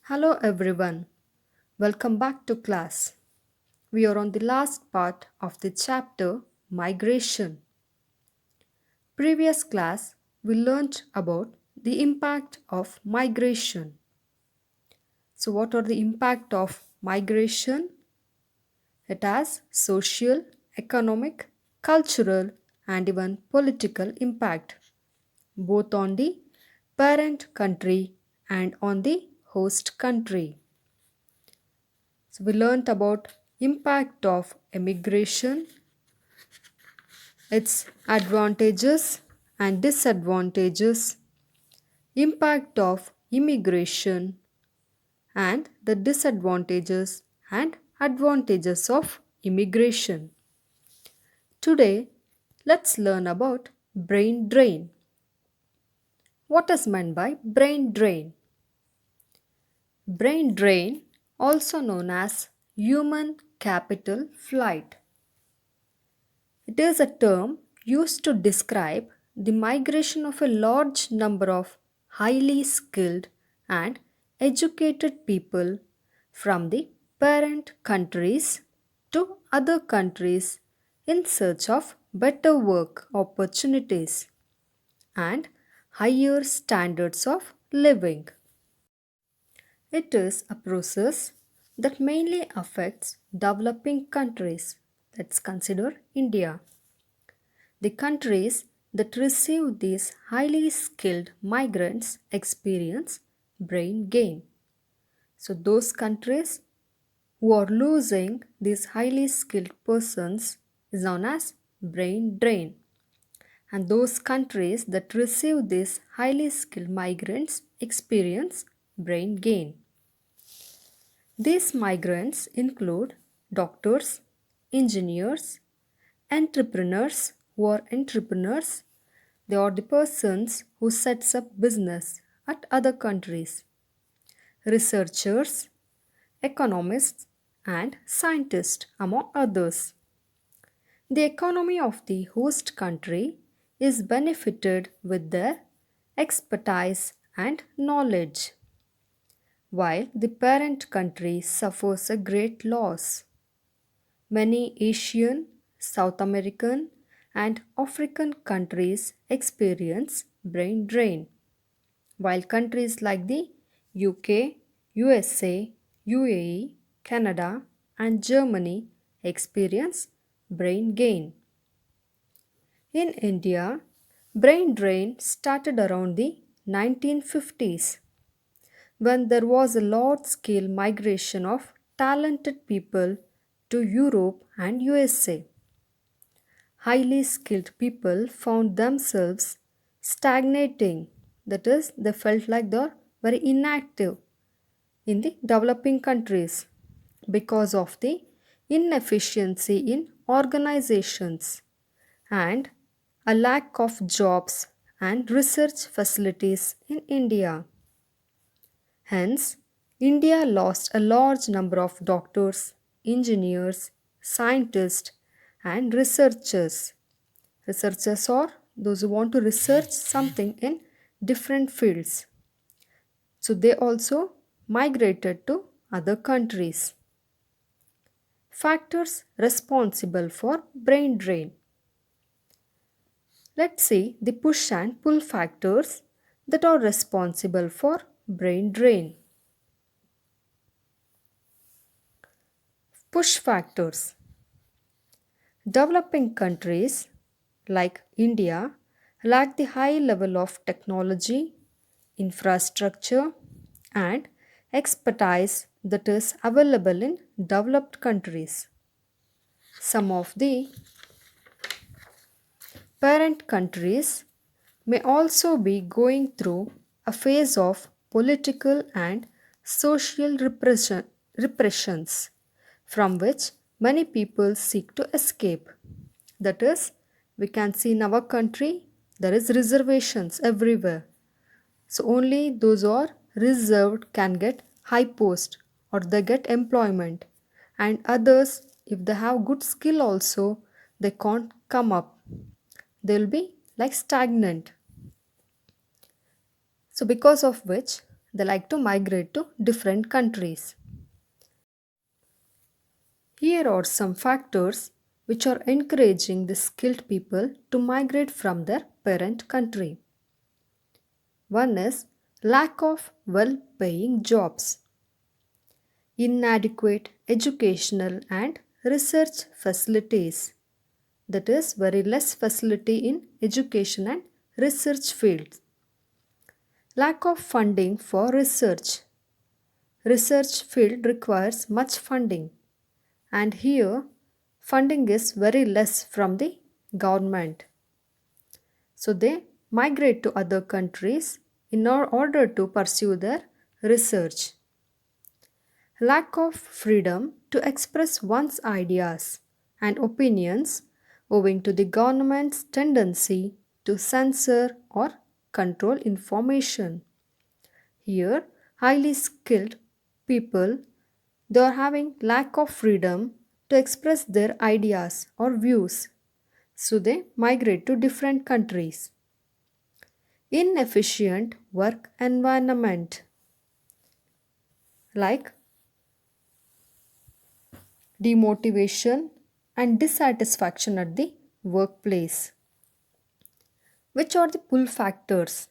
Hello everyone, welcome back to class. We are on the last part of the chapter Migration. Previous class we learnt about the impact of migration. So what are the impact of migration? It has social, economic, cultural and even political impact both on the parent country and on the host country. So we learnt about impact of immigration, its advantages and disadvantages, impact of immigration and the disadvantages and advantages of immigration. Today, let's learn about brain drain. What is meant by brain drain? Brain drain, also known as human capital flight. It is a term used to describe the migration of a large number of highly skilled and educated people from the parent countries to other countries in search of better work opportunities and higher standards of living. It is a process that mainly affects developing countries. Let's consider India. The countries that receive these highly skilled migrants experience brain gain. So, those countries who are losing these highly skilled persons is known as brain drain. And those countries that receive these highly skilled migrants experience brain gain. These migrants include doctors, engineers, entrepreneurs who are entrepreneurs. They are the persons who sets up business at other countries. Researchers, economists and scientists among others. The economy of the host country is benefited with their expertise and knowledge, while the parent country suffers a great loss. Many Asian, South American, and African countries experience brain drain, while countries like the UK, USA, UAE, Canada, and Germany experience brain gain. In India, brain drain started around the 1950s when there was a large scale migration of talented people to Europe and USA. Highly skilled people found themselves stagnating, that is, they felt like they're very inactive in the developing countries because of the inefficiency in organizations and a lack of jobs and research facilities in India. Hence, India lost a large number of doctors, engineers, scientists, and researchers. Researchers are those who want to research something in different fields. So they also migrated to other countries. Factors responsible for brain drain. Let's see the push and pull factors that are responsible for brain drain. Push factors. Developing countries like India lack the high level of technology, infrastructure, and expertise that is available in developed countries. Some of the parent countries may also be going through a phase of political and social repressions from which many people seek to escape. That is, we can see in our country there is reservations everywhere. So only those who are reserved can get high post or they get employment. And others, if they have good skill also, they can't come up. They'll be like stagnant. So because of which they like to migrate to different countries. Here are some factors which are encouraging the skilled people to migrate from their parent country. One is lack of well paying jobs, inadequate educational and research facilities, that is, very less facility in education and research fields. Lack of funding for research. Research field requires much funding, and here funding is very less from the government. So they migrate to other countries in order to pursue their research. Lack of freedom to express one's ideas and opinions owing to the government's tendency to censor or control information. Here, highly skilled people, they are having lack of freedom to express their ideas or views, so they migrate to different countries. Inefficient work environment, like demotivation and dissatisfaction at the workplace. Which are the pull factors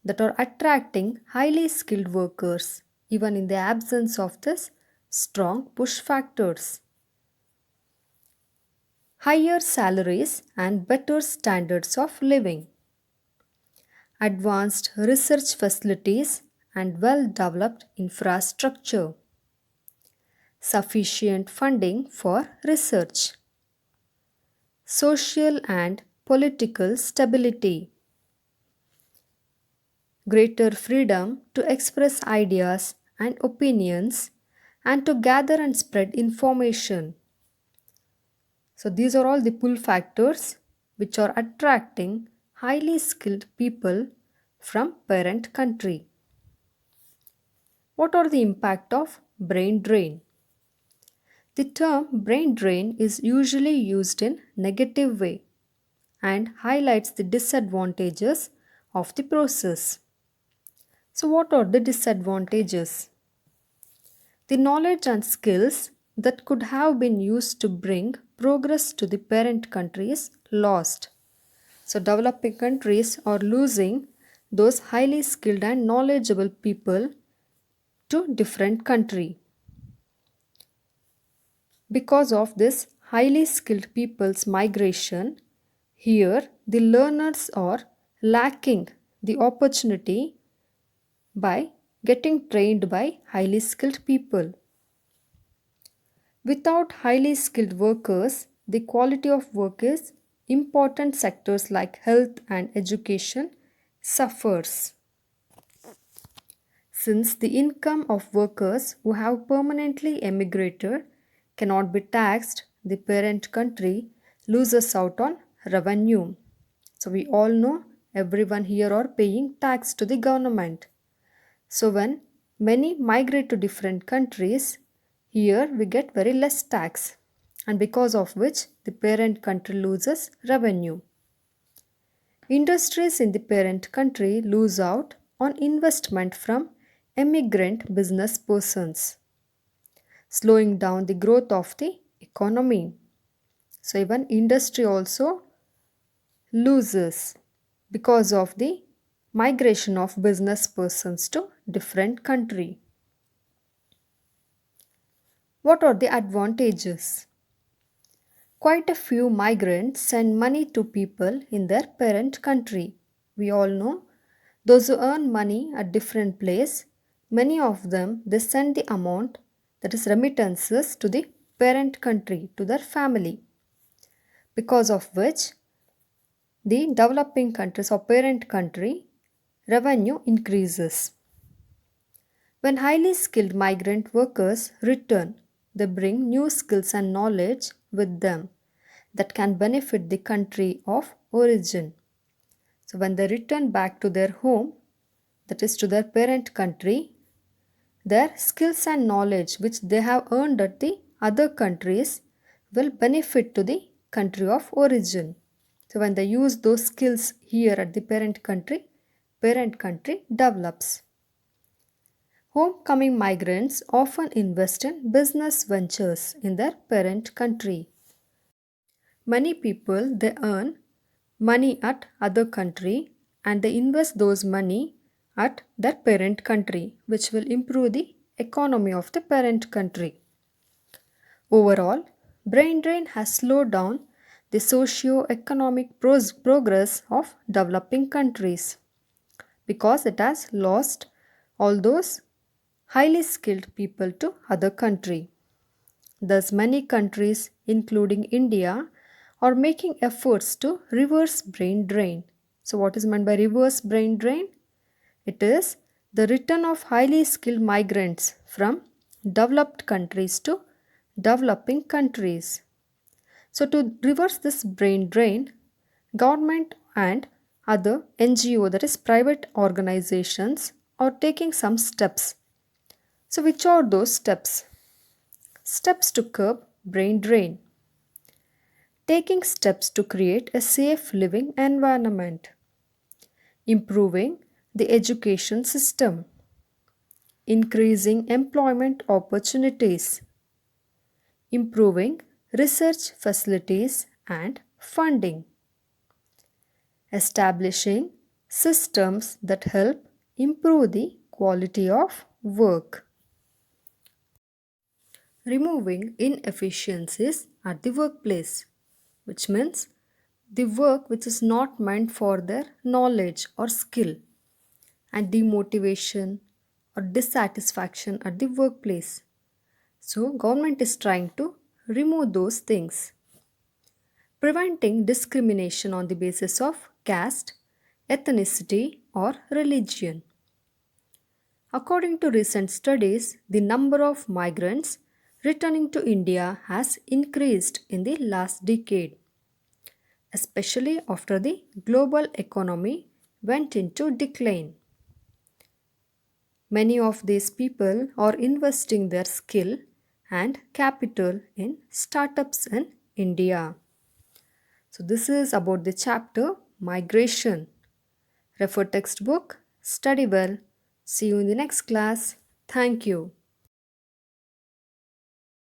that are attracting highly skilled workers even in the absence of this strong push factors? Higher salaries and better standards of living, advanced research facilities and well developed infrastructure, sufficient funding for research, social and political stability, greater freedom to express ideas and opinions and to gather and spread information. So, these are all the pull factors which are attracting highly skilled people from parent country. What are the impact of brain drain? The term brain drain is usually used in negative way and highlights the disadvantages of the process. So what are the disadvantages? The knowledge and skills that could have been used to bring progress to the parent country is lost. So developing countries are losing those highly skilled and knowledgeable people to different country. Because of this highly skilled people's migration, here the learners are lacking the opportunity by getting trained by highly skilled people. Without highly skilled workers, the quality of work is important sectors like health and education suffers. Since the income of workers who have permanently emigrated cannot be taxed, the parent country loses out on revenue. So we all know everyone here are paying tax to the government. So when many migrate to different countries, here we get very less tax, and because of which the parent country loses revenue. Industries in the parent country lose out on investment from emigrant business persons, slowing down the growth of the economy. So even industry also loses because of the migration of business persons to different country. What are the advantages? Quite a few migrants send money to people in their parent country. We all know those who earn money at different place, many of them they send the amount, that is remittances, to the parent country, to their family. Because of which the developing countries or parent country revenue increases. When highly skilled migrant workers return, they bring new skills and knowledge with them that can benefit the country of origin. So when they return back to their home, that is to their parent country, their skills and knowledge which they have earned at the other countries will benefit to the country of origin. So when they use those skills here at the parent country develops. Homecoming migrants often invest in business ventures in their parent country. Many people they earn money at other country and they invest those money at their parent country, which will improve the economy of the parent country. Overall, brain drain has slowed down the socio-economic progress of developing countries because it has lost all those highly skilled people to other country. Thus, many countries, including India, are making efforts to reverse brain drain. So, what is meant by reverse brain drain? It is the return of highly skilled migrants from developed countries to developing countries. So, to reverse this brain drain, government and other NGO, that is private organizations, are taking some steps. So, which are those steps? Steps to curb brain drain. Taking steps to create a safe living environment. Improving the education system. Increasing employment opportunities. Improving research facilities and funding. Establishing systems that help improve the quality of work. Removing inefficiencies at the workplace, which means the work which is not meant for their knowledge or skill, and demotivation or dissatisfaction at the workplace. So government is trying to remove those things. Preventing discrimination on the basis of caste, ethnicity or religion. According to recent studies, the number of migrants returning to India has increased in the last decade, especially after the global economy went into decline. Many of these people are investing their skill and capital in startups in India. So, this is about the chapter Migration. Refer textbook, study well. See you in the next class. Thank you.